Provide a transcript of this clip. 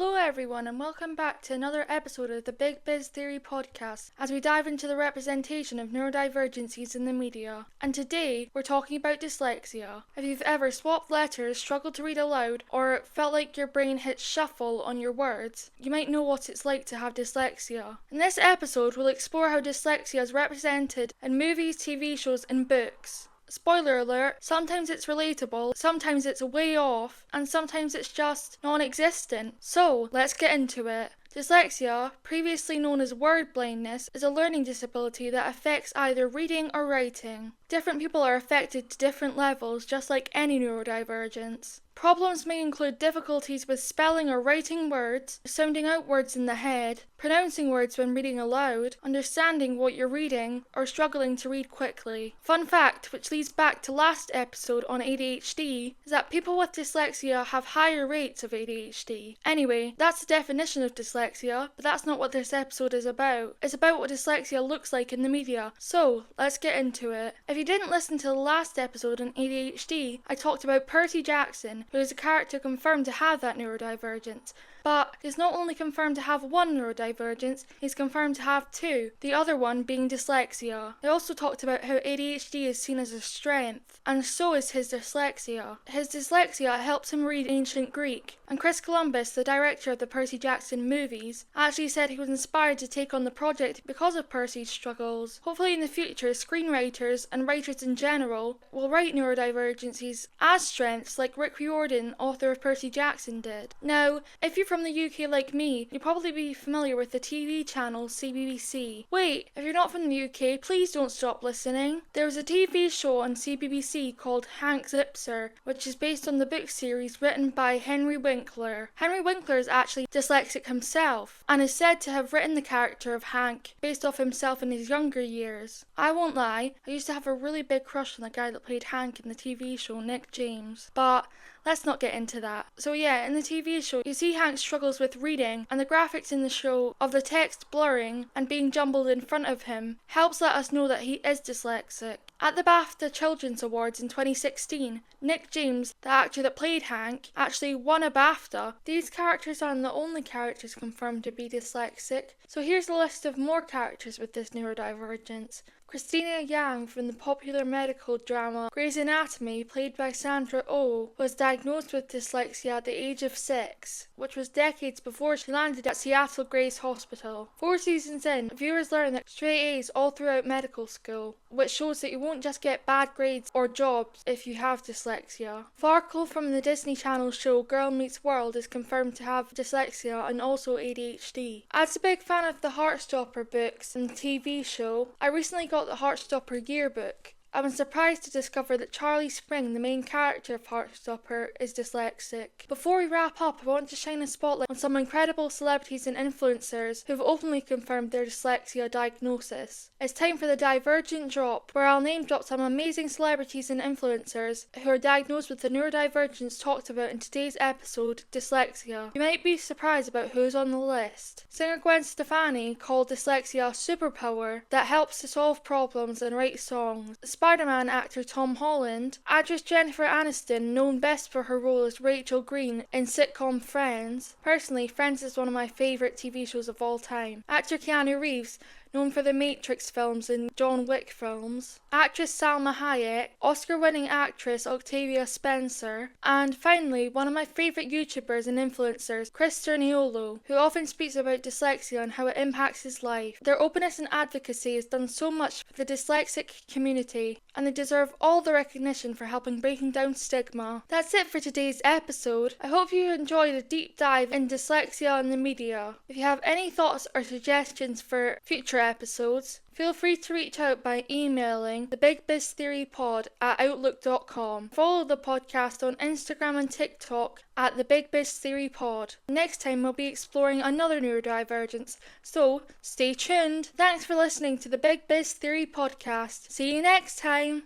Hello everyone and welcome back to another episode of the Big Biz Theory Podcast as we dive into the representation of neurodivergencies in the media. And today we're talking about dyslexia. If you've ever swapped letters, struggled to read aloud, or felt like your brain hit shuffle on your words, you might know what it's like to have dyslexia. In this episode we'll explore how dyslexia is represented in movies, TV shows and books. Spoiler alert, sometimes it's relatable, sometimes it's way off, and sometimes it's just non-existent. So, let's get into it. Dyslexia, previously known as word blindness, is a learning disability that affects either reading or writing. Different people are affected to different levels, just like any neurodivergence. Problems may include difficulties with spelling or writing words, sounding out words in the head, pronouncing words when reading aloud, understanding what you're reading, or struggling to read quickly. Fun fact, which leads back to last episode on ADHD, is that people with dyslexia have higher rates of ADHD. Anyway, that's the definition of dyslexia, but that's not what this episode is about. It's about what dyslexia looks like in the media. So, let's get into it. If you didn't listen to the last episode on ADHD, I talked about Percy Jackson, who is a character confirmed to have that neurodivergence. But he's not only confirmed to have one neurodivergence, he's confirmed to have two, the other one being dyslexia. I also talked about how ADHD is seen as a strength, and so is his dyslexia. His dyslexia helps him read ancient Greek, and Chris Columbus, the director of the Percy Jackson movies, actually said he was inspired to take on the project because of Percy's struggles. Hopefully in the future, screenwriters and writers in general will write neurodivergencies as strengths like Rick Riordan, author of Percy Jackson, did. Now, if you're from the UK like me, you'll probably be familiar with the TV channel CBBC. Wait, if you're not from the UK, please don't stop listening. There was a TV show on CBBC called Hank Zipser, which is based on the book series written by Henry Winkler. Henry Winkler is actually dyslexic himself, and is said to have written the character of Hank based off himself in his younger years. I won't lie, I used to have a really big crush on the guy that played Hank in the TV show, Nick James, but let's not get into that. So yeah, in the TV show, you see Hank struggles with reading, and the graphics in the show of the text blurring and being jumbled in front of him helps let us know that he is dyslexic. At the BAFTA Children's Awards in 2016, Nick James, the actor that played Hank, actually won a BAFTA. These characters aren't the only characters confirmed to be dyslexic, so here's a list of more characters with this neurodivergence. Christina Yang from the popular medical drama Grey's Anatomy, played by Sandra Oh, was diagnosed with dyslexia at the age of 6, which was decades before she landed at Seattle Grace Hospital. 4 seasons in, viewers learn that straight A's all throughout medical school, which shows that you won't just get bad grades or jobs if you have dyslexia. Farkle from the Disney Channel show Girl Meets World is confirmed to have dyslexia and also ADHD. As a big fan of the Heartstopper books and the TV show, I recently got the Heartstopper yearbook. I was surprised to discover that Charlie Spring, the main character of Heartstopper, is dyslexic. Before we wrap up, I want to shine a spotlight on some incredible celebrities and influencers who have openly confirmed their dyslexia diagnosis. It's time for the Divergent Drop, where I'll name drop some amazing celebrities and influencers who are diagnosed with the neurodivergence talked about in today's episode, dyslexia. You might be surprised about who's on the list. Singer Gwen Stefani called dyslexia a superpower that helps to solve problems and write songs. Spider-Man actor Tom Holland, actress Jennifer Aniston, known best for her role as Rachel Green in sitcom Friends. Personally, Friends is one of my favourite TV shows of all time. Actor Keanu Reeves, known for the Matrix films and John Wick films. Actress Salma Hayek, Oscar-winning actress Octavia Spencer, and finally, one of my favourite YouTubers and influencers, Chris Sturniolo, who often speaks about dyslexia and how it impacts his life. Their openness and advocacy has done so much for the dyslexic community, and they deserve all the recognition for helping breaking down stigma. That's it for today's episode. I hope you enjoyed a deep dive in dyslexia and the media. If you have any thoughts or suggestions for future episodes, feel free to reach out by emailing the Big Biz Theory Pod at outlook.com. Follow the podcast on Instagram and TikTok at the Big Biz Theory Pod. Next time we'll be exploring another neurodivergence, so stay tuned. Thanks for listening to the Big Biz Theory Podcast. See you next time.